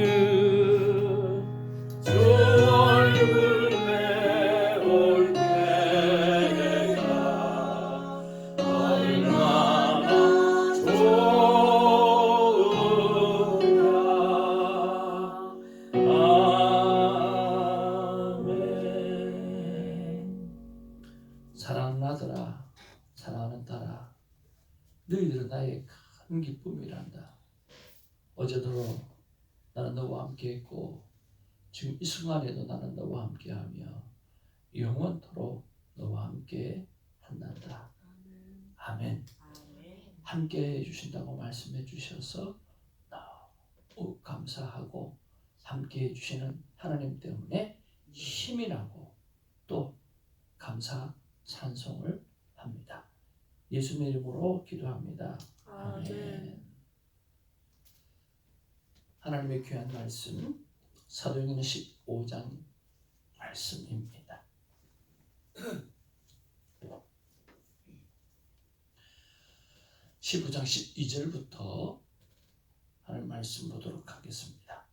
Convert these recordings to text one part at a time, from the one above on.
보거든 주 얼굴 배울 때가 얼마나 좋으랴. 아멘. 사랑하는 아들아, 사랑하는 딸아, 너희들은 나의 큰 기쁨이란다. 어제도 나는 너와 함께 했고 지금 이 순간에도 나는 너와 함께하며 영원토록 너와 함께 한단다. 아멘. 함께 해주신다고 말씀해 주셔서 너무 감사하고 함께 해주시는 하나님 때문에 힘이 나고 또 감사 찬송을 합니다. 예수님 이름으로 기도합니다. 아멘. 하나님의 귀한 말씀 사도행전 15장 말씀입니다. 15장 12절부터 하나님 말씀 보도록 하겠습니다.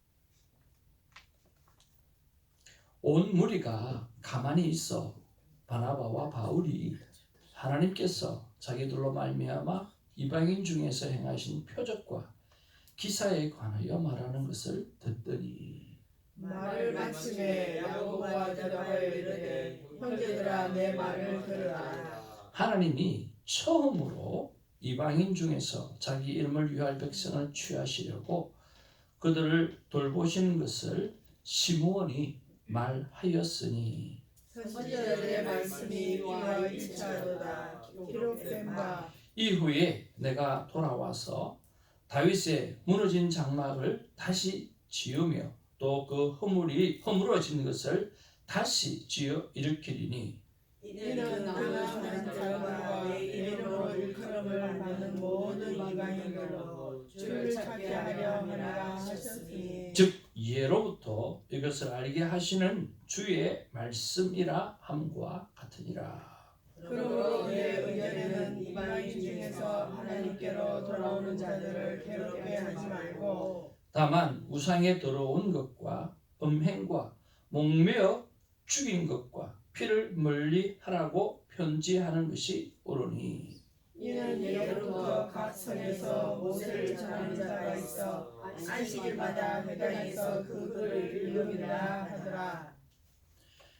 온 무리가 가만히 있어 바나바와 바울이 하나님께서 자기들로 말미암아 이방인 중에서 행하신 표적과 기사에 관하여 말하는 것을 듣더니 말을 마침에 야고보가 대답하여 이르되 형제들아 내 말을 들으라. 하나님이 처음으로 이방인 중에서 자기 이름을 위할 백성을 취하시려고 그들을 돌보시는 것을 시므온이 말하였으니 선지자들의 말씀이 이와 일치하도다. 기록된 바 이후에 내가 돌아와서 다윗의 무너진 장막을 다시 지으며 또 그 허물어진 것을 다시 지어 일으키리니 이는 나는 하나님과 내 이름으로 일컬음을 받는 모든 이방인들로 주를 찾게 하려 하라 하셨으니 즉 예로부터 이것을 알게 하시는 주의 말씀이라 함과 같으니라. 그러므로 내 의견에는 이방인 중에서 하나님께로 돌아오는 자들을 괴롭게 하지 말고 다만 우상에 들어온 것과 음행과 목매어 죽인 것과 피를 멀리 하라고 편지하는 것이 옳으니 이는 예로부터 각 성에서 모세를 전하는 자가 있어 안식일마다 회당에서 그 글을 읽음이라 하더라.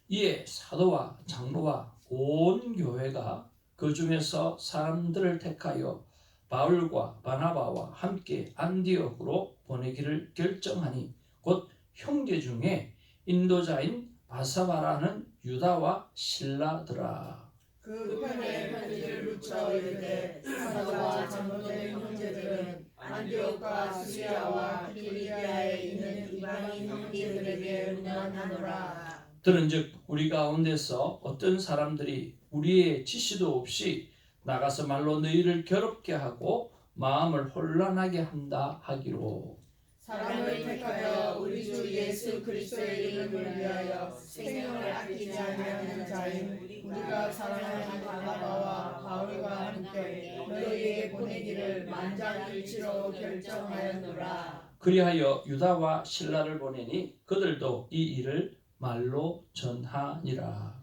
이에 사도와 장로와 온 교회가 그 중에서 사람들을 택하여 바울과 바나바와 함께 안디옥으로 보내기를 결정하니 곧 형제 중에 인도자인 바사바라는 유다와 실라더라. 그 편에 편지를 붙여 이르되 사도와 장로된 형제들은 안디옥과 수리아와 기리기아에 있는 이방인 형제들에게 문안하노라. 들은즉 우리 가운데서 어떤 사람들이 우리의 지시도 없이 나가서 말로 너희를 괴롭게 하고 마음을 혼란하게 한다 하기로 사람을 택하여 우리 주 예수 그리스도의 이름을 위하여 생명을 아끼지 아니하는 자인 우리가 사랑하는 바나바와 바울과 함께 너희에게 보내기를 만장일치로 결정하였노라. 그리하여 유다와 실라를 보내니 그들도 이 일을 말로 전하니라.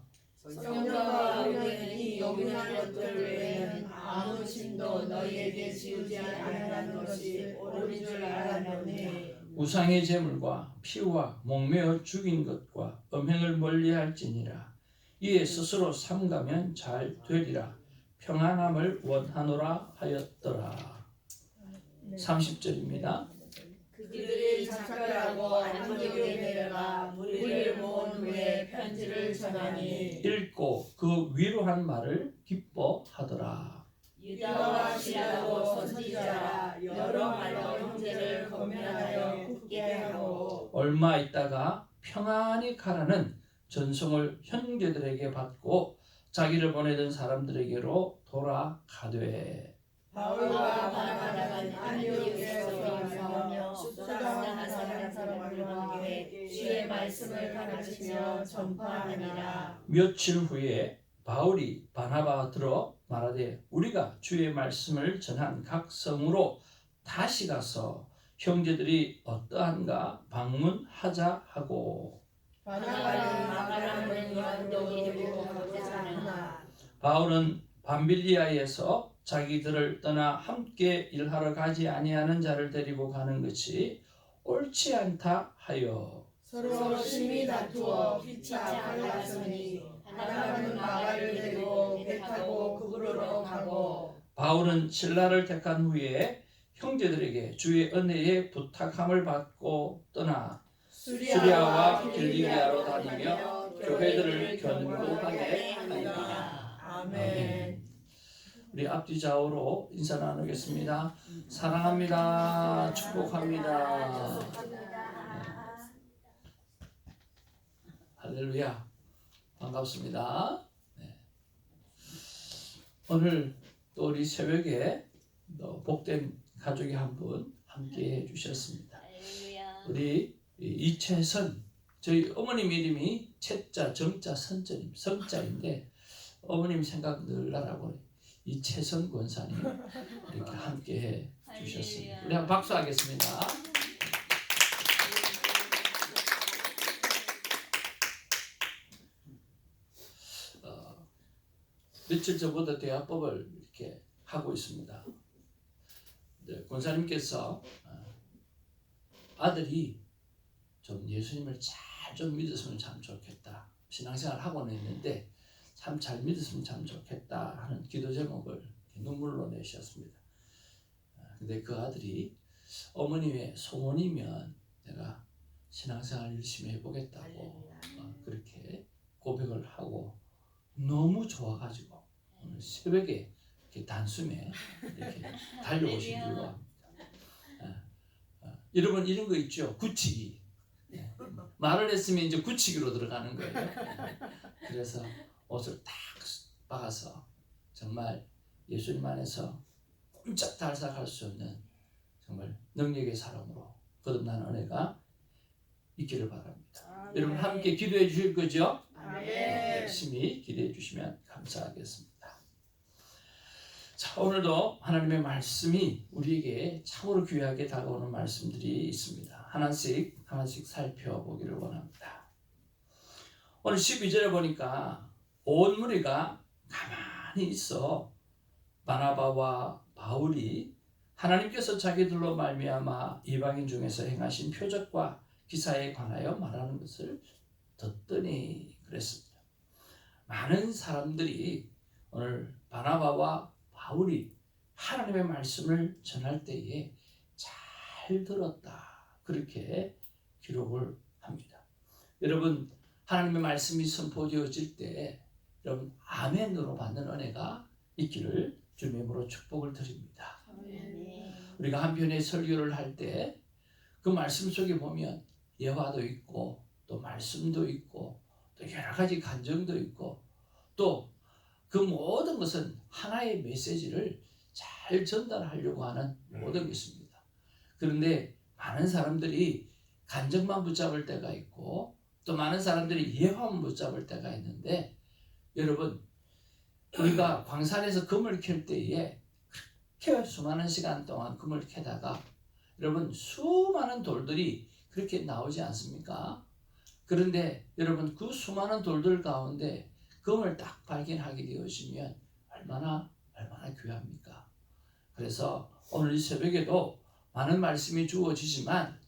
성령과 우리는 이 요긴한 것들 외에는 아무 짐도 너희에게 지우지 아니하는 것이 옳은 줄 알았노니 우상의 제물과 피와 목매어 죽인 것과 음행을 멀리할지니라. 이에 스스로 삼가면 잘 되리라. 평안함을 원하노라 하였더라. 30절입니다. 그들이 작별하고 안디옥에 내려가 무리를 모은 후에 편지를 전하니 읽고 그 위로한 말을 기뻐하더라. 유다와 실라도 선지자라 여러 말로 형제를 권면하여 굳게 하고 얼마 있다가 평안히 가라는 전송을 형제들에게 받고 자기를 보내던 사람들에게로 돌아가되 바울과 바나바는 안디옥에서 교합하며 수다한 사람들과 함께 주의 말씀을 가르치며 전파하니라. 며칠 후에 바울이 바나바 들어 말하되 우리가 주의 말씀을 전한 각 성으로 다시 가서 형제들이 어떠한가 방문하자 하고. 바나바는 마가라는 요한도 데리고 가고자 하나. 바울은 밤빌리아에서 자기들을 떠나 함께 일하러 가지 아니하는 자를 데리고 가는 것이 옳지 않다 하여 서로 심히 다투어 피차 갈랐으니 바나바는 마가를 데리고 배 타고 그브로로 가고. 바울은 신라를 택한 후에 형제들에게 주의 은혜에 부탁함을 받고 떠나 수리아와 길리기아로 다니며 교회들을 견고하게 하니라. 아멘. 우리 앞뒤 좌우로 인사 나누겠습니다. 사랑합니다. 축복합니다. 할렐루야. 반갑습니다. 네. 오늘 또 우리 새벽에 복된 가족이 한 분 함께 해주셨습니다. 우리 이채선, 저희 어머님 이름이 채자, 정자, 성자인데 어머님 생각 늘 나라고 이채선 권사님 이렇게 함께 해주셨습니다. 우리 한번 박수하겠습니다. 며칠 전부터 대화법을 이렇게 하고 있습니다. 권사님께서 아들이 좀 예수님을 잘 좀 믿었으면 참 좋겠다. 신앙생활 하고는 있는데 참 잘 믿었으면 참 좋겠다 하는 기도 제목을 눈물로 내셨습니다. 근데 그 아들이 어머님의 소원이면 내가 신앙생활 열심히 해보겠다고 그렇게 고백을 하고 너무 좋아가지고 오늘 새벽에 이렇게 단숨에 이렇게 달려오신 줄로 합니다. 여러분 이런 거 있죠? 굳히기. 말을 했으면 이제 굳히기로 들어가는 거예요. 그래서 옷을 딱 박아서 정말 예수님 안에서 꼼짝달싹할 수 없는 정말 능력의 사람으로 거듭난 은혜가 있기를 바랍니다. 여러분 함께 기도해 주실 거죠? 열심히 기도해 주시면 감사하겠습니다. 자, 오늘도 하나님의 말씀이 우리에게 참으로 귀하게 다가오는 말씀들이 있습니다. 하나씩 살펴보기를 원합니다. 오늘 12절에 보니까 온 무리가 가만히 있어 바나바와 바울이 하나님께서 자기들로 말미암아 이방인 중에서 행하신 표적과 기사에 관하여 말하는 것을 듣더니 그랬습니다. 많은 사람들이 오늘 바나바와 바울이 하나님의 말씀을 전할 때에 잘 들었다. 그렇게 기록을 합니다. 여러분 하나님의 말씀이 선포되어질 때 여러분 아멘으로 받는 은혜가 있기를 주님의 이름으로 축복을 드립니다. 우리가 한편의 설교를 할 때 그 말씀 속에 보면 예화도 있고 또 말씀도 있고 또 여러 가지 간증도 있고 또 그 모든 것은 하나의 메시지를 잘 전달하려고 하는 모든 것입니다. 그런데 많은 사람들이 간증만 붙잡을 때가 있고 또 많은 사람들이 예화만 붙잡을 때가 있는데 여러분 우리가 광산에서 금을 캘 때에 그렇게 수많은 시간 동안 금을 캐다가 여러분 수많은 돌들이 그렇게 나오지 않습니까? 그런데 여러분 그 수많은 돌들 가운데 금을 딱 발견하게 되어지면 얼마나 귀합니까? 그래서 오늘 이 새벽에도 많은 말씀이 주어지지만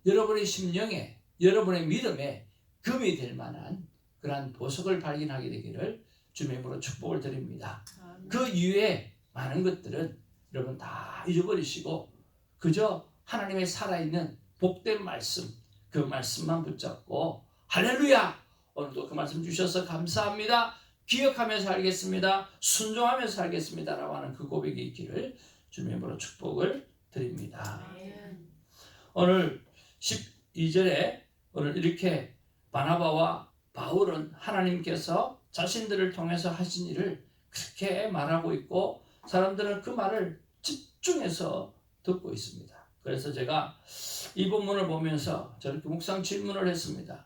여러분의 심령에 여러분의 믿음에 금이 될 만한 그러한 보석을 발견하게 되기를 주님의 이름으로 축복을 드립니다. 그 이외에 많은 것들은 여러분 다 잊어버리시고 그저 하나님의 살아있는 복된 말씀 그 말씀만 붙잡고 할렐루야! 오늘도 그 말씀 주셔서 감사합니다. 기억하며 살겠습니다. 순종하며 살겠습니다. 라고 하는 그 고백이 있기를 주님의 이름으로 축복을 드립니다. 오늘 12절에 오늘 이렇게 바나바와 바울은 하나님께서 자신들을 통해서 하신 일을 그렇게 말하고 있고 사람들은 그 말을 집중해서 듣고 있습니다. 그래서 제가 이 본문을 보면서 저렇게 묵상 질문을 했습니다.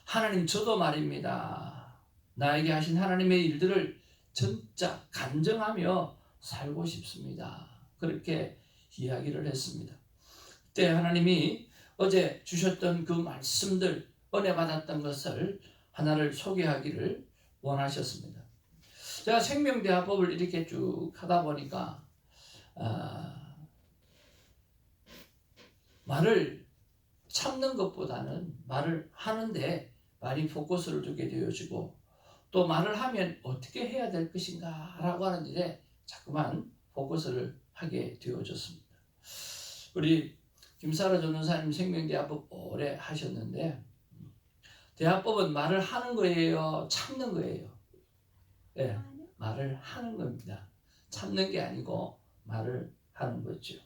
하나님 저도 말입니다. 나에게 하신 하나님의 일들을 진짜 간증하며 살고 싶습니다. 그렇게 이야기를 했습니다. 그때 하나님이 어제 주셨던 그 말씀들, 은혜 받았던 것을 하나를 소개하기를 원하셨습니다. 제가 생명대화법을 이렇게 쭉 하다 보니까 말을 참는 것보다는 말을 하는데 많이 포커스를 두게 되어지고, 또 말을 하면 어떻게 해야 될 것인가 라고 하는 일에 자꾸만 포커스를 하게 되어졌습니다. 우리 김사라 전도사님 생명대화법 오래 하셨는데, 대화법은 말을 하는 거예요, 참는 거예요? 네, 말을 하는 겁니다. 참는 게 아니고 말을 하는 거죠.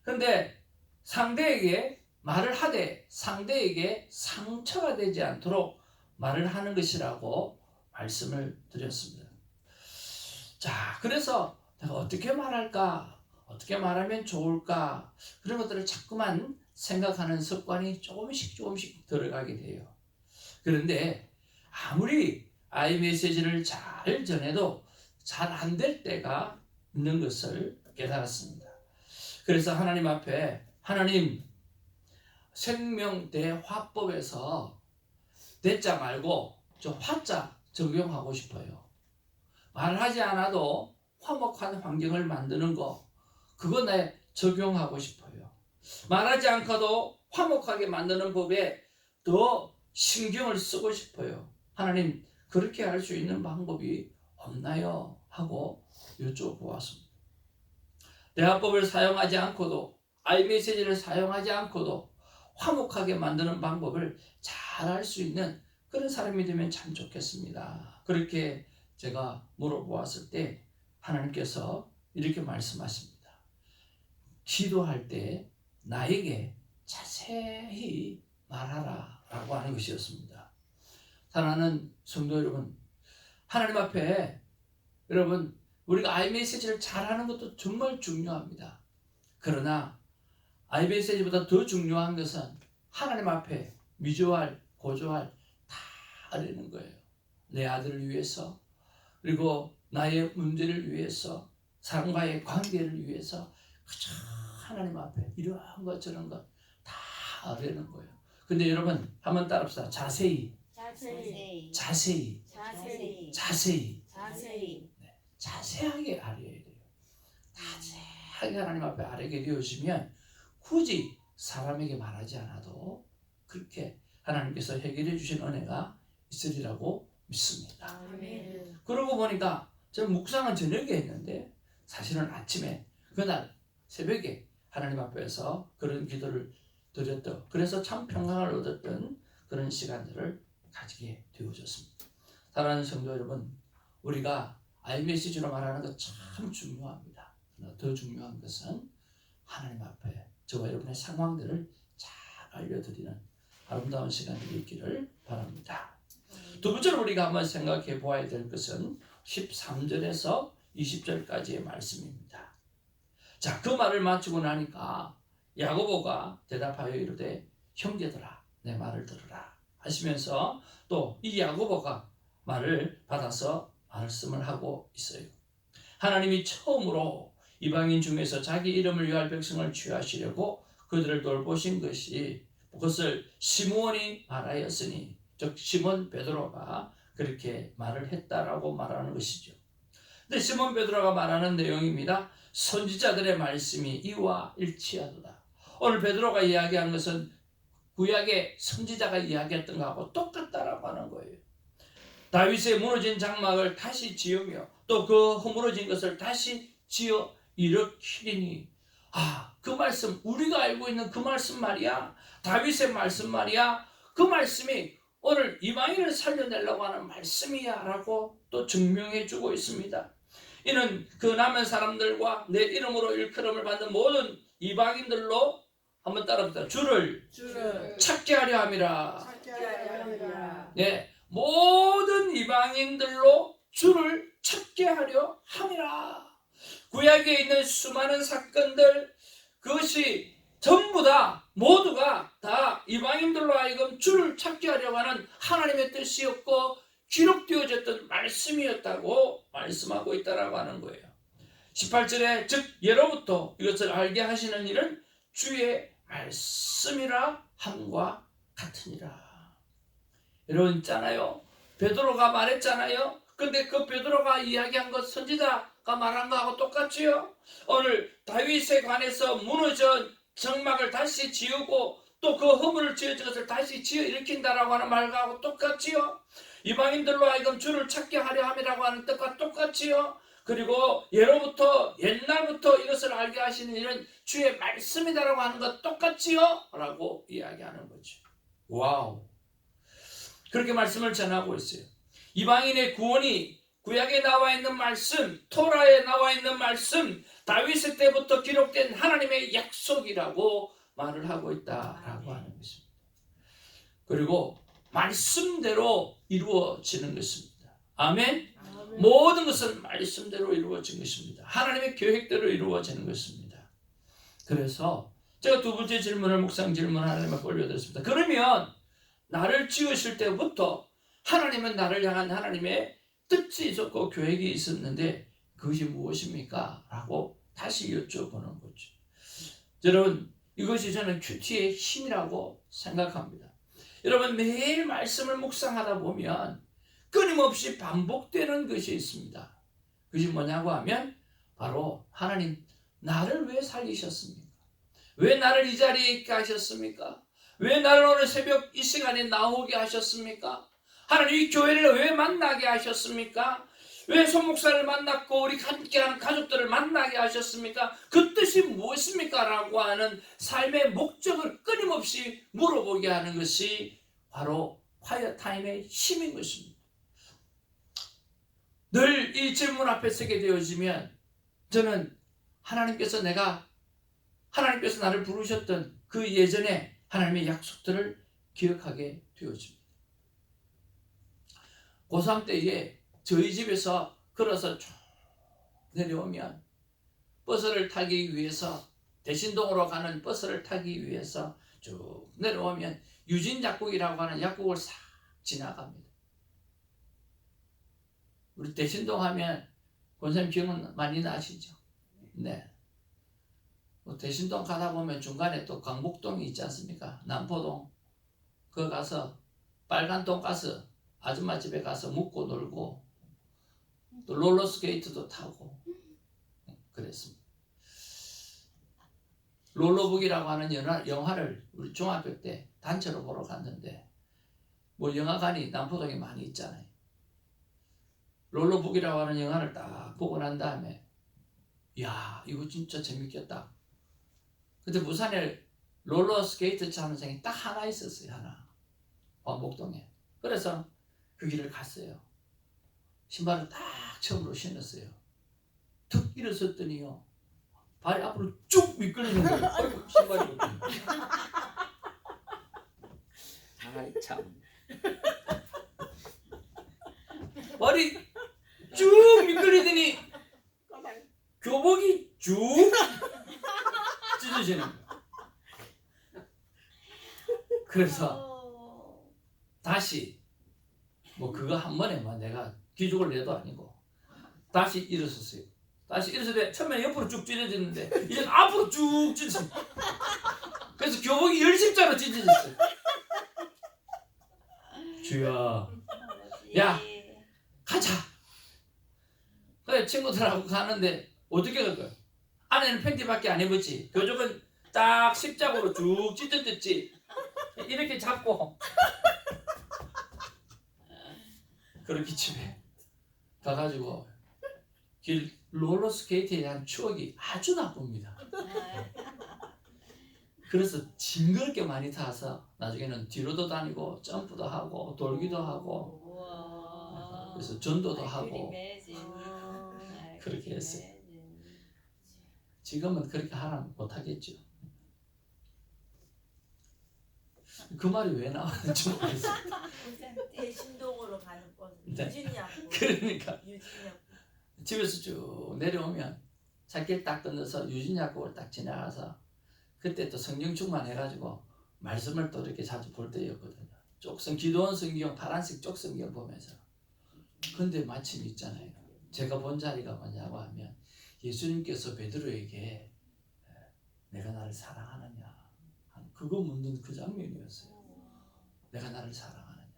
그런데 상대에게 말을 하되 상대에게 상처가 되지 않도록 말을 하는 것이라고 말씀을 드렸습니다. 자, 그래서 내가 어떻게 말할까? 어떻게 말하면 좋을까? 그런 것들을 자꾸만 생각하는 습관이 조금씩 들어가게 돼요. 그런데 아무리 아이메시지를 잘 전해도 잘 안 될 때가 있는 것을 깨달았습니다. 그래서 하나님 앞에, 하나님, 생명대화법에서 대자 말고 저 화자 적용하고 싶어요. 말하지 않아도 화목한 환경을 만드는 거, 그거 내 적용하고 싶어요. 말하지 않고도 화목하게 만드는 법에 더 신경을 쓰고 싶어요. 하나님, 그렇게 할 수 있는 방법이 없나요? 하고 여쭤보았습니다. 대화법을 사용하지 않고도, 아이메시지를 사용하지 않고도 화목하게 만드는 방법을 잘 할 수 있는 그런 사람이 되면 참 좋겠습니다. 그렇게 제가 물어보았을 때 하나님께서 이렇게 말씀하십니다. 기도할 때 나에게 자세히 말하라 라고 하는 것이었습니다. 사랑하는 성도 여러분, 하나님 앞에 여러분, 우리가 아이메시지를 잘하는 것도 정말 중요합니다. 그러나 아이메시지보다 더 중요한 것은 하나님 앞에 미조할, 고조할 다 하려는 거예요. 내 아들을 위해서, 그리고 나의 문제를 위해서, 사람과의 관계를 위해서 그저 하나님 앞에 이러한 것 저런 것 다 하려는 거예요. 근데 여러분 한번 따라합시다. 자세히. 자세하게 아뢰야 돼요. 자세하게 하나님 앞에 아뢰게 되어지면 굳이 사람에게 말하지 않아도 그렇게 하나님께서 해결해 주신 은혜가 있으리라고 믿습니다. 아멘. 그러고 보니까 저는 묵상은 저녁에 했는데 사실은 아침에 그날 새벽에 하나님 앞에서 그런 기도를 드렸던, 그래서 참 평강을 얻었던 그런 시간들을 가지게 되어졌습니다. 사랑하는 성도 여러분, 우리가 아이메시지로 말하는 것 참 중요합니다. 더 중요한 것은 하나님 앞에 저와 여러분의 상황들을 잘 알려드리는 아름다운 시간들이 있기를 바랍니다. 두 번째로 우리가 한번 생각해 보아야 될 것은 13절에서 20절까지의 말씀입니다. 자, 그 말을 마치고 나니까 야고보가 대답하여 이르되 형제들아 내 말을 들으라 하시면서 또 이 야고보가 말을 받아서 말씀을 하고 있어요. 하나님이 처음으로 이방인 중에서 자기 이름을 위할 백성을 취하시려고 그들을 돌보신 것이, 그것을 시므온이 말하였으니, 즉 시몬 베드로가 그렇게 말을 했다라고 말하는 것이죠. 근데 시몬 베드로가 말하는 내용입니다. 선지자들의 말씀이 이와 일치하도다. 오늘 베드로가 이야기한 것은 구약의 선지자가 이야기했던 것하고 똑같다라고 하는 거예요. 다윗의 무너진 장막을 다시 지으며 또 그 허물어진 것을 다시 지어 일으키리니, 그 말씀, 우리가 알고 있는 그 말씀 말이야, 다윗의 말씀 말이야, 그 말씀이 오늘 이방인을 살려내려고 하는 말씀이야 라고 또 증명해 주고 있습니다. 이는 그 남은 사람들과 내 이름으로 일컬음을 받는 모든 이방인들로, 한번 따라합시다. 주를 찾게 하려 함이라. 네, 모든 이방인들로 주를 찾게 하려 함이라. 구약에 있는 수많은 사건들, 그것이 전부 다 모두가 다 이방인들로 하여금 주를 찾게 하려고 하는 하나님의 뜻이었고 기록되어졌던 말씀이었다고 말씀하고 있다라고 하는 거예요. 18절에 즉 예로부터 이것을 알게 하시는 일은 주의 말씀이라 함과 같으니라. 여러분 있잖아요. 베드로가 말했잖아요. 근데 그 베드로가 이야기한 것 선지자가 말한 거하고 똑같지요. 오늘 다윗에 관해서 무너진 정막을 다시 지우고 또 그 허물을 지어진 것을 다시 지어 일으킨다라고 하는 말하고 똑같지요. 이방인들로 하여금 주를 찾게 하려 함이라고 하는 뜻과 똑같지요. 그리고 예로부터 옛날부터 이것을 알게 하시는 이런 주의 말씀이다라고 하는 것 똑같지요? 라고 이야기하는 거죠. 와우. 그렇게 말씀을 전하고 있어요. 이방인의 구원이 구약에 나와 있는 말씀, 토라에 나와 있는 말씀, 다윗 때부터 기록된 하나님의 약속이라고 말을 하고 있다라고 하는 것입니다. 그리고 말씀대로 이루어지는 것입니다. 아멘? 모든 것은 말씀대로 이루어진 것입니다. 하나님의 계획대로 이루어지는 것입니다. 그래서 제가 두 번째 질문을 묵상 질문 하나님께 올려드렸습니다. 그러면 나를 지으실 때부터 하나님은 나를 향한 하나님의 뜻이 있었고 계획이 있었는데 그것이 무엇입니까? 라고 다시 여쭤보는 거죠. 여러분 이것이 저는 큐티의 힘이라고 생각합니다. 여러분 매일 말씀을 묵상하다 보면 끊임없이 반복되는 것이 있습니다. 그것이 뭐냐고 하면 바로 하나님 나를 왜 살리셨습니까? 왜 나를 이 자리에 있게 하셨습니까? 왜 나를 오늘 새벽 이 시간에 나오게 하셨습니까? 하나님 이 교회를 왜 만나게 하셨습니까? 왜 손목사를 만났고 우리 함께하는 가족들을 만나게 하셨습니까? 그 뜻이 무엇입니까? 라고 하는 삶의 목적을 끊임없이 물어보게 하는 것이 바로 콰이어 타임의 힘인 것입니다. 늘 이 질문 앞에 서게 되어지면 저는 하나님께서 나를 부르셨던 그 예전에 하나님의 약속들을 기억하게 되어집니다. 고3 때에 저희 집에서 걸어서 쭉 내려오면 버스를 타기 위해서 대신동으로 가는 버스를 타기 위해서 쭉 내려오면 유진약국이라고 하는 약국을 싹 지나갑니다. 우리 대신동 하면 권사님 기억은 많이 나시죠? 네. 대신동 가다 보면 중간에 또 강북동이 있지 않습니까? 남포동. 그 가서 빨간 돈가스 아줌마 집에 가서 묵고 놀고 또 롤러스케이트도 타고 그랬습니다. 롤러북이라고 하는 영화를 우리 중학교 때 단체로 보러 갔는데 뭐 영화관이 남포동에 많이 있잖아요. 롤러북이라고 하는 영화를 딱 보고 난 다음에 야 이거 진짜 재밌겠다. 근데 부산에 롤러스케이트 차는생이 딱 하나 있었어요. 하나 왕복동에. 그래서 그 길을 갔어요. 신발을 딱 처음으로 신었어요. 툭 일어섰더니요 발이 앞으로 쭉 미끄러지는 거예요. 어이구 신발이 아이 참 발이 쭉 미끄러지더니 교복이 쭉 찢어지는 거예요. 그래서 다시 뭐 그거 한 번에만 내가 기죽을 내도 아니고 다시 일어섰어요. 다시 일어섰는데 처음에 옆으로 쭉 찢어졌는데 이제 앞으로 쭉 찢어졌어요. 그래서 교복이 10십자로 찢어졌어요. 주야 야 가자. 그래 친구들하고 가는데 어떻게 갈 거야? 안에는 팬티밖에 안 입었지. 교복은 딱 십자구로 쭉 찢어졌지. 이렇게 잡고 그렇게 집에 가가지고 길 롤러스케이트에 대한 추억이 아주 나쁩니다. 그래서 징그럽게 많이 타서 나중에는 뒤로도 다니고 점프도 하고 돌기도 하고 그래서 전도도 하고 그렇게 했어요. 지금은 그렇게 하라면 못하겠죠. 그 말이 왜 나왔는지 모르겠어요. 대신동으로 가는 버스 네. 유진이하고 그러니까 유진이하고 집에서 쭉 내려오면 찻길 딱 건너서 유진약국을 딱 지나가서 그때 또 성경 충만해가지고 말씀을 또 이렇게 자주 볼 때였거든요. 쪽성 기도원 성경 파란색 쪽 성경 보면서 근데 마침 있잖아요. 제가 본 자리가 뭐냐고 하면 예수님께서 베드로에게 내가 나를 사랑하느냐 그거 묻는 그 장면이었어요. 내가 나를 사랑하느냐?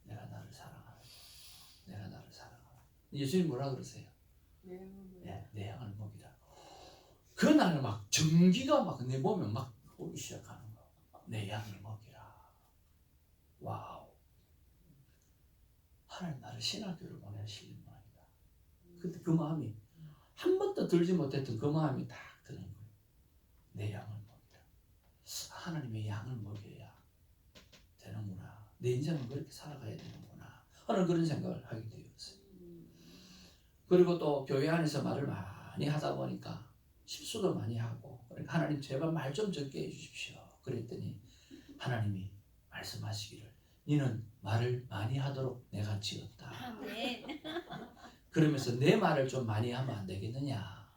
내가 나를 사랑하느냐? 내가 나를 사랑하느냐? 예수님 뭐라 그러세요? 네, 내 양을 먹이라. 그날 막 전기가 막 내 몸에 막 오기 시작하는 거. 내 양을 먹이라. 와우. 하나님 나를 신학교를 보내시는 모양이다. 그때 그 마음이 한 번도 들지 못했던 그 마음이 딱 드는 거예요. 내 양을 먹이라. 하나님의 양을 먹여야 되는구나. 내 인생은 그렇게 살아가야 되는구나 하는 그런 생각을 하게 되었어요. 그리고 또 교회 안에서 말을 많이 하다 보니까 실수도 많이 하고, 그러니까 하나님 제발 말 좀 적게 해주십시오. 그랬더니 하나님이 말씀하시기를 너는 말을 많이 하도록 내가 지었다. 그러면서 내 말을 좀 많이 하면 안 되겠느냐.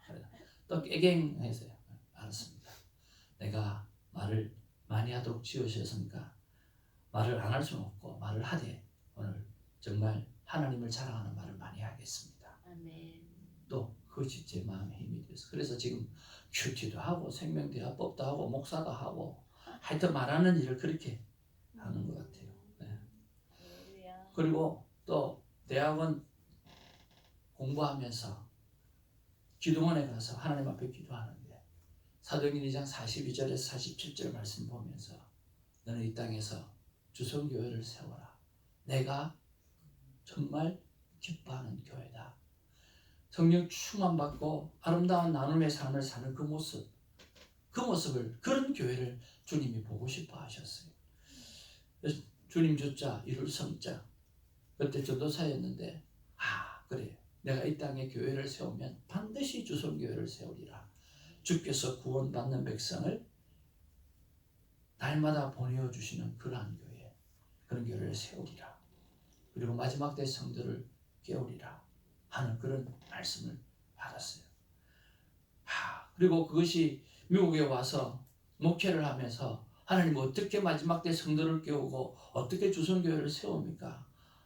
또 깨갱해서요. 알았습니다. 내가 말을 많이 하도록 지으셨으니까 말을 안 할 수는 없고 말을 하되 오늘 정말 하나님을 자랑하는 말을 많이 하겠습니다. 또 그것이 제 마음의 힘이 되어서, 그래서 지금 큐티도 하고 생명대화법도 하고 목사도 하고 하여튼 말하는 일을 그렇게 하는 것 같아요. 네. 그리고 또 대학원 공부하면서 기도원에 가서 하나님 앞에 기도하는데 사도행전 2장 42절에서 47절 말씀 보면서 너는 이 땅에서 주성교회를 세워라. 내가 정말 기뻐하는 교회다. 성령 충만받고 아름다운 나눔의 삶을 사는 그 모습을, 그런 교회를 주님이 보고 싶어 하셨어요. 그래서 주님 주자 이룰 성자, 그때 전도사였는데 그래, 내가 이 땅에 교회를 세우면 반드시 주성교회를 세우리라. 주께서 구원받는 백성을 날마다 보내어주시는 그러한 교회, 그런 교회를 세우리라. 그리고 마지막 때 성도를 깨우리라 하는 그런 말씀을 받았어요. 그리고 그것이 미국에 와서 목회를 하면서 하나님 어떻게 마지막 때 성도를 깨우고 어떻게 주성교회를 세웁니까?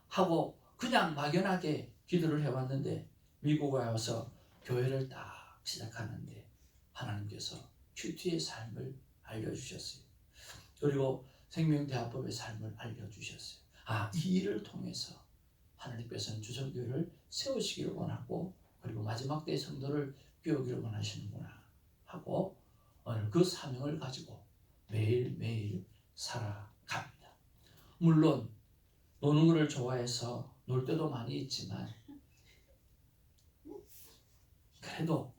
하고 그냥 막연하게 기도를 해왔는데 미국에 와서 교회를 딱 시작하는데 하나님께서 큐티의 삶을 알려주셨어요. 그리고 생명대화법의 삶을 알려주셨어요. 이 일을 통해서 하나님께서는 주성교회를 세우시기를 원하고 그리고 마지막 때의 성도를 깨우기를 원하시는구나 하고 오늘 그 사명을 가지고 매일매일 살아갑니다. 물론 노는 것을 좋아해서 놀 때도 많이 있지만 그래도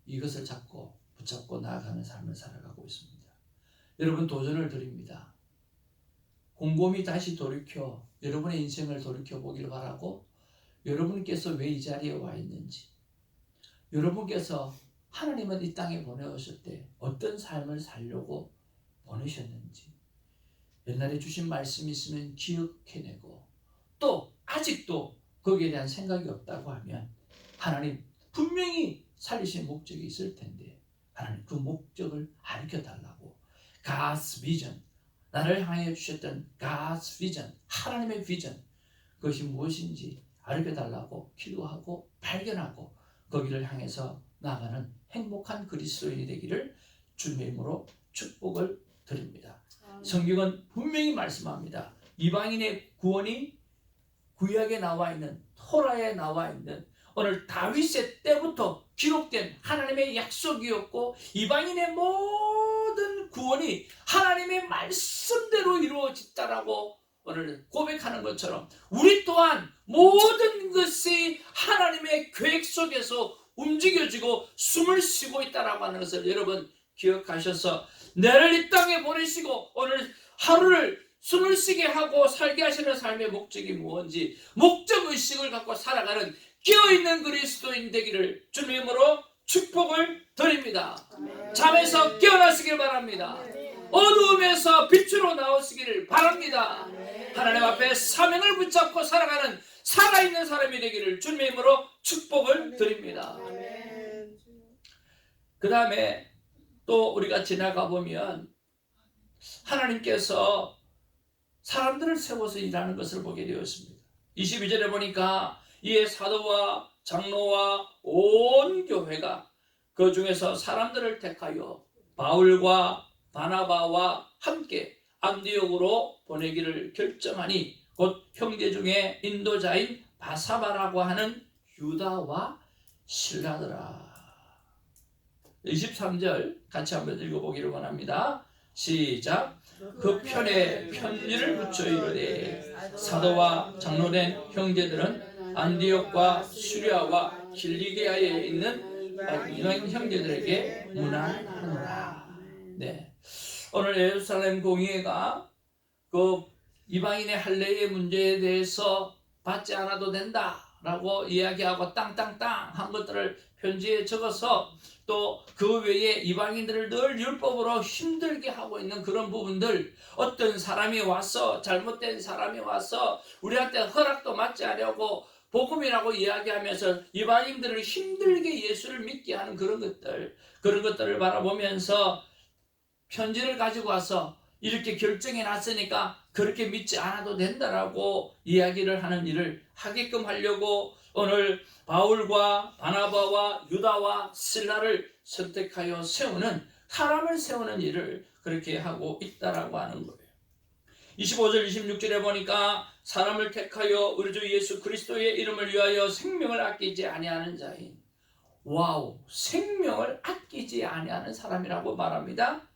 이것을 붙잡고 나아가는 삶을 살아가고 있습니다. 여러분 도전을 드립니다. 곰곰이 다시 돌이켜 여러분의 인생을 돌이켜보길 바라고, 여러분께서 왜 이 자리에 와 있는지, 여러분께서 하나님은 이 땅에 보내오실 때 어떤 삶을 살려고 보내셨는지 옛날에 주신 말씀이 있으면 기억해내고, 또 아직도 거기에 대한 생각이 없다고 하면 하나님 분명히 살리신 목적이 있을 텐데 하나님 그 목적을 가르쳐달라고, God's vision, 나를 향해 주셨던 God's vision, 하나님의 비전, 그것이 무엇인지 가르쳐달라고 기도하고 발견하고 거기를 향해서 나아가는 행복한 그리스도인이 되기를 주님의 이름으로 축복을 드립니다. 성경은 분명히 말씀합니다. 이방인의 구원이 구약에 나와 있는, 토라에 나와 있는, 오늘 다윗의 때부터 기록된 하나님의 약속이었고 이방인의 모든 구원이 하나님의 말씀대로 이루어졌다라고 오늘 고백하는 것처럼 우리 또한 모든 것이 하나님의 계획 속에서 움직여지고 숨을 쉬고 있다라고 하는 것을 여러분 기억하셔서 나를 이 땅에 보내시고 오늘 하루를 숨을 쉬게 하고 살게 하시는 삶의 목적이 무엇인지 목적의식을 갖고 살아가는 깨어있는 그리스도인 되기를 주님의 이름으로 축복을 드립니다. 잠에서 깨어나시길 바랍니다. 어두움에서 빛으로 나오시기를 바랍니다. 하나님 앞에 사명을 붙잡고 살아가는 살아있는 사람이 되기를 주님의 이름으로 축복을 드립니다. 그 다음에 또 우리가 지나가 보면 하나님께서 사람들을 세워서 일하는 것을 보게 되었습니다. 22절에 보니까 이에 사도와 장로와 온 교회가 그 중에서 사람들을 택하여 바울과 바나바와 함께 안디옥으로 보내기를 결정하니 곧 형제 중에 인도자인 바사바라고 하는 유다와 실라더라. 23절 같이 한번 읽어보기를 원합니다. 시작. 그 편에 편지를 붙여 이르되 사도와 장로된 형제들은 안디옥과 수리아와 길리게아에 있는 이방 형제들에게 문안하노라. 네, 오늘 예루살렘 공의회가 그 이방인의 할례의 문제에 대해서 받지 않아도 된다라고 이야기하고 땅땅땅 한 것들을 편지에 적어서 또 그 외에 이방인들을 늘 율법으로 힘들게 하고 있는 그런 부분들, 어떤 사람이 와서 잘못된 사람이 와서 우리한테 허락도 맞지 않으려고 복음이라고 이야기하면서 이방인들을 힘들게 예수를 믿게 하는 그런 것들을 바라보면서 편지를 가지고 와서 이렇게 결정해 놨으니까 그렇게 믿지 않아도 된다라고 이야기를 하는 일을 하게끔 하려고 오늘 바울과 바나바와 유다와 실라를 선택하여 세우는, 사람을 세우는 일을 그렇게 하고 있다라고 하는 거예요. 25절 26절에 보니까 사람을 택하여 우리 주 예수 그리스도의 이름을 위하여 생명을 아끼지 아니하는 자인, 와우, 생명을 아끼지 아니하는 사람이라고 말합니다.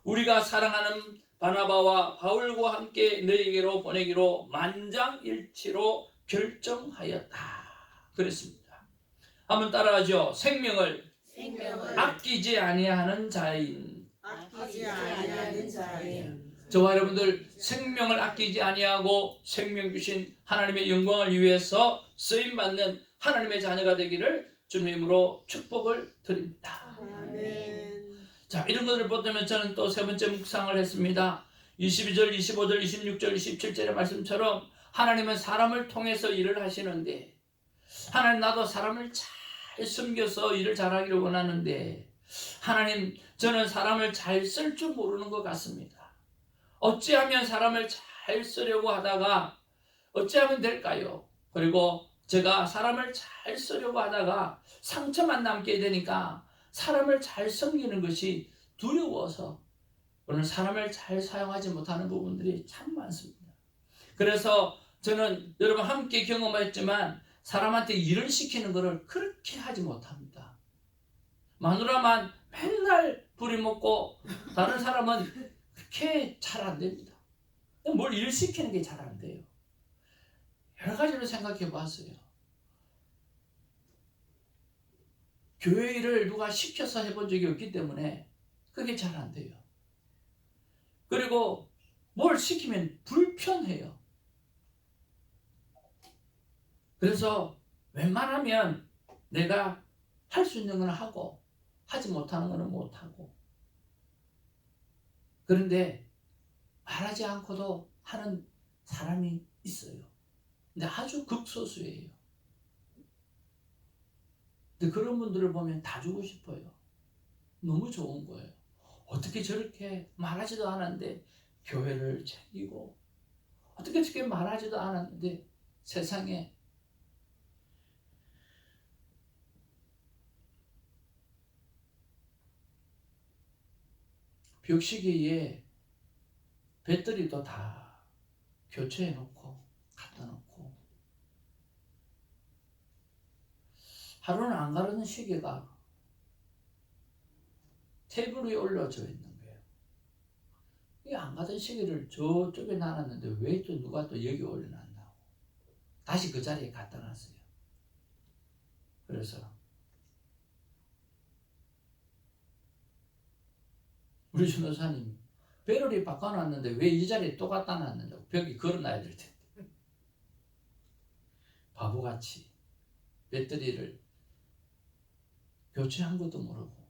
우리가 사랑하는 바나바와 바울과 함께 너희에게로 보내기로 만장일치로 결정하였다. 그랬습니다. 한번 따라하죠. 생명을 아끼지 아니하는 자인. 저와 여러분들 생명을 아끼지 아니하고 생명 주신 하나님의 영광을 위해서 쓰임받는 하나님의 자녀가 되기를 주님으로 축복을 드립니다. 자, 이런 것들을 보면 저는 또 세 번째 묵상을 했습니다. 22절, 25절, 26절, 27절의 말씀처럼 하나님은 사람을 통해서 일을 하시는데, 하나님 나도 사람을 잘 섬겨서 일을 잘하기를 원하는데, 하나님 저는 사람을 잘 쓸 줄 모르는 것 같습니다. 어찌하면 사람을 잘 쓰려고 하다가 어찌하면 될까요? 그리고 제가 사람을 잘 쓰려고 하다가 상처만 남게 되니까 사람을 잘 섬기는 것이 두려워서 오늘 사람을 잘 사용하지 못하는 부분들이 참 많습니다. 그래서 저는 여러분 함께 경험했지만 사람한테 일을 시키는 것을 그렇게 하지 못합니다. 마누라만 맨날 부리먹고 다른 사람은 그렇게 잘 안 됩니다. 뭘 일 시키는 게 잘 안 돼요. 여러 가지로 생각해 봤어요. 교회 일을 누가 시켜서 해본 적이 없기 때문에 그게 잘 안 돼요. 그리고 뭘 시키면 불편해요. 그래서 웬만하면 내가 할 수 있는 건 하고 하지 못하는 건 못하고, 그런데 말하지 않고도 하는 사람이 있어요. 근데 아주 극소수예요. 근데 그런 분들을 보면 다 주고 싶어요. 너무 좋은 거예요. 어떻게 저렇게 말하지도 않았는데 교회를 챙기고, 어떻게 저렇게 말하지도 않았는데 세상에 벽시계에 배터리도 다 교체해 놓고 갖다 놓고, 하루는 안 가르는 시계가 테이블 위에 올려져 있는 거예요. 이 안 가던 시계를 저쪽에 놔놨는데 왜 또 누가 또 여기 올려놨나고 다시 그 자리에 갖다 놨어요. 그래서 우리 전도사님 배럴이 바꿔놨는데 왜 이 자리에 또 갖다 놨는다고 벽에 걸어놔야 될 텐데, 바보같이 배터리를 교체한 것도 모르고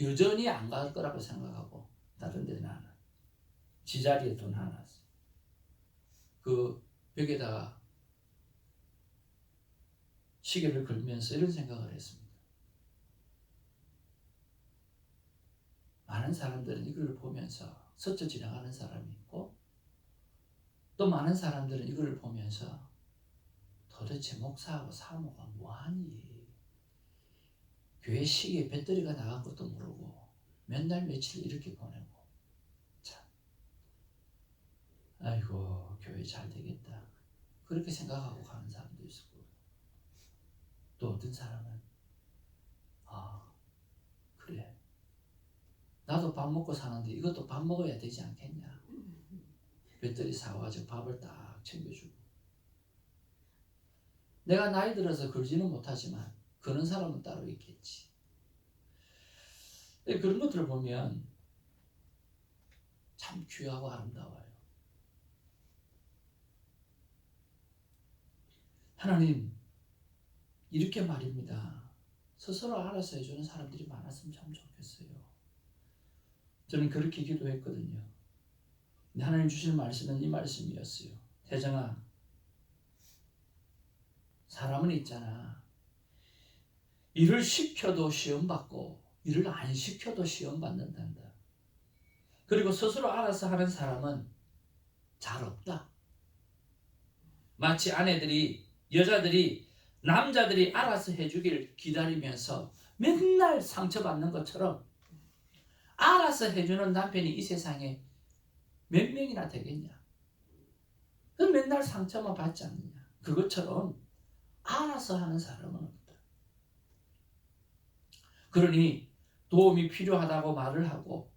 여전히 안 갈 거라고 생각하고 다른 데 놔놨, 지 자리에 또 놔놨어. 그 벽에다가 시계를 걸면서 이런 생각을 했습니다. 많은 사람들은 이걸 보면서 스쳐 지나가는 사람이 있고, 또 많은 사람들은 이걸 보면서 도대체 목사하고 사모가 뭐하니, 교회 시계에 배터리가 나간 것도 모르고 맨날 며칠 이렇게 보내고 아이고 교회 잘 되겠다 그렇게 생각하고 가는 사람도 있었고, 또 어떤 사람은 아 그래 나도 밥 먹고 사는데 이것도 밥 먹어야 되지 않겠냐, 배터리 사와가지고 밥을 딱 챙겨주고. 내가 나이 들어서 그러지는 못하지만 그런 사람은 따로 있겠지. 그런 것들을 보면 참 귀하고 아름다워요. 하나님 이렇게 말입니다. 스스로 알아서 해주는 사람들이 많았으면 참 좋겠어요. 저는 그렇게 기도했거든요. 근데 하나님 주신 말씀은 이 말씀이었어요. 태정아, 사람은 있잖아. 일을 시켜도 시험 받고 일을 안 시켜도 시험 받는단다. 그리고 스스로 알아서 하는 사람은 잘 없다. 마치 아내들이, 여자들이, 남자들이 알아서 해주길 기다리면서 맨날 상처받는 것처럼 알아서 해주는 남편이 이 세상에 몇 명이나 되겠냐. 맨날 상처만 받지 않느냐. 그것처럼 알아서 하는 사람은 없다. 그러니 도움이 필요하다고 말을 하고,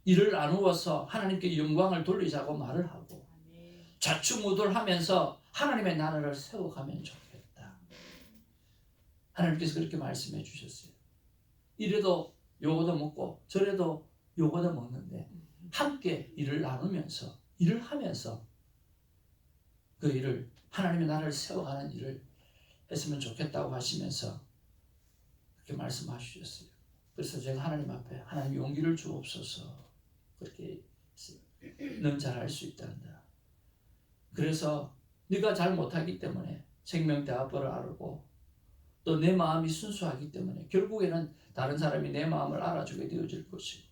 이를 나누어서 하나님께 영광을 돌리자고 말을 하고, 좌충우돌하면서 하나님의 나라를 세워가면 좋겠다. 하나님께서 그렇게 말씀해 주셨어요. 이래도 요거도 먹고 저래도 요거도 먹는데 함께 일을 나누면서 일을 하면서 그 일을, 하나님의 나라를 세워가는 일을 했으면 좋겠다고 하시면서 그렇게 말씀하셨어요. 그래서 제가 하나님 앞에 하나님 용기를 주옵소서 그렇게 했어요. 넌 잘할 수 있단다. 그래서 네가 잘 못하기 때문에 생명대화법을 알고 또 내 마음이 순수하기 때문에 결국에는 다른 사람이 내 마음을 알아주게 되어질 것이고,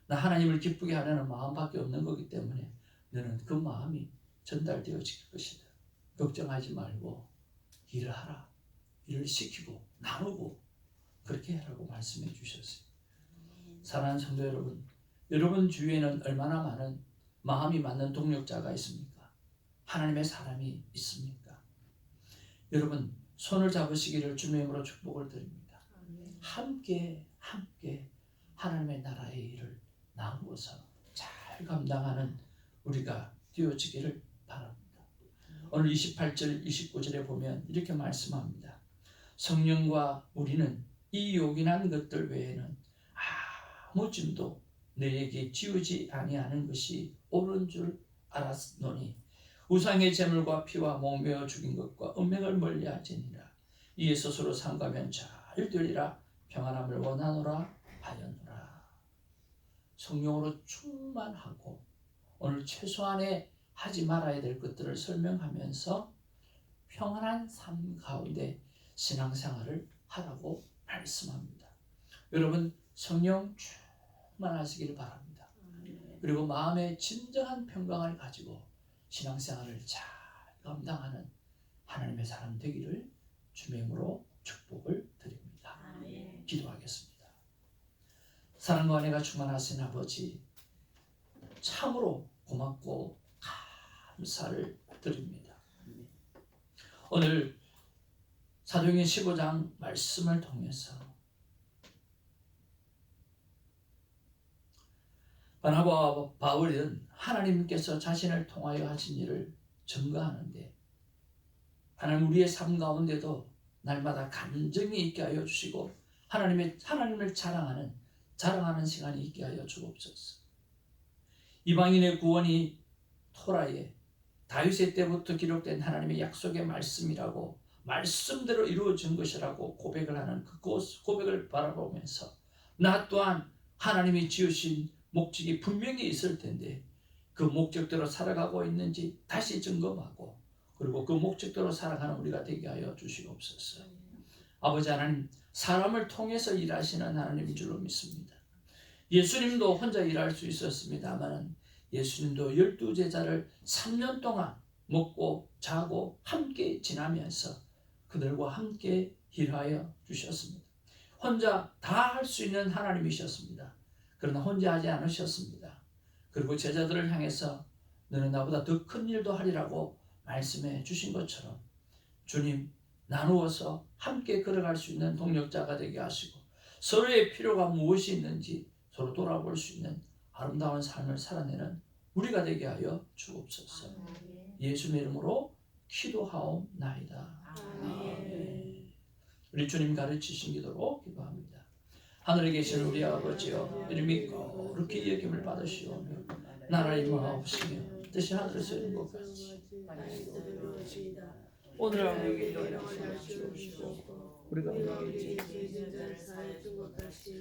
나 하나님을 기쁘게 하려는 마음밖에 없는 거기 때문에 너는 그 마음이 전달되어질 것이다. 걱정하지 말고 일을 하라. 일을 시키고 나누고 그렇게 하라고 말씀해 주셨어요. 사랑하는 성도 여러분, 여러분 주위에는 얼마나 많은 마음이 맞는 동력자가 있습니까? 하나님의 사람이 있습니까? 여러분 손을 잡으시기를 주님의 이름으로 축복을 드립니다. 함께 하나님의 나라의 일을 나누어서 잘 감당하는 우리가 되어지기를 바랍니다. 오늘 28절 29절에 보면 이렇게 말씀합니다. 성령과 우리는 이 요긴한 것들 외에는 아무 짐도 너에게 지우지 아니하는 것이 옳은 줄 알았노니 우상의 제물과 피와 목매어 죽인 것과 음행을 멀리하지니라. 이에 스스로 삼가면 잘 되리라. 평안함을 원하노라 하였노라. 성령으로 충만하고 오늘 최소한의 하지 말아야 될 것들을 설명하면서 평안한 삶 가운데 신앙생활을 하라고 말씀합니다. 여러분 성령 충만하시길 바랍니다. 그리고 마음의 진정한 평강을 가지고 신앙생활을 잘 감당하는 하나님의 사람 되기를 주님의 이름으로 축복을 드립니다. 기도하겠습니다. 사랑과 은혜가 충만하신 아버지, 참으로 고맙고 감사를 드립니다. 오늘 사도행전 15장 말씀을 통해서 바나바와 바울은 하나님께서 자신을 통하여 하신 일을 증거하는데, 하나님 우리의 삶 가운데도 날마다 감정이 있게 하여 주시고 하나님을 자랑하는 시간이 있게 하여 주옵소서. 이방인의 구원이 토라에 다윗의 때부터 기록된 하나님의 약속의 말씀이라고, 말씀대로 이루어진 것이라고 고백을 하는 그 고백을 바라보면서 나 또한 하나님이 지으신 목적이 분명히 있을 텐데 그 목적대로 살아가고 있는지 다시 점검하고, 그리고 그 목적대로 살아가는 우리가 되게 하여 주시옵소서. 아버지 하나님, 사람을 통해서 일하시는 하나님인 줄로 믿습니다. 예수님도 혼자 일할 수 있었습니다만 예수님도 12제자를 3년 동안 먹고 자고 함께 지나면서 그들과 함께 일하여 주셨습니다. 혼자 다 할 수 있는 하나님이셨습니다. 그러나 혼자 하지 않으셨습니다. 그리고 제자들을 향해서 너는 나보다 더 큰 일도 하리라고 말씀해 주신 것처럼 주님 나누어서 함께 걸어갈 수 있는 동력자가 되게 하시고 서로의 필요가 무엇이 있는지 서로 돌아볼 수 있는 아름다운 삶을 살아내는 우리가 되게 하여 주옵소서. 예수의 이름으로 기도하옵나이다. 아멘. 우리 주님 가르치신 기도로 기도합니다. 하늘에 계신 우리 아버지여 이름이 거룩히 여김을 받으시오며 나라의 임하옵시며 뜻이 하늘에서 이룬 것 같이 오늘 하루 일을 주옵시고 우리가 우리에게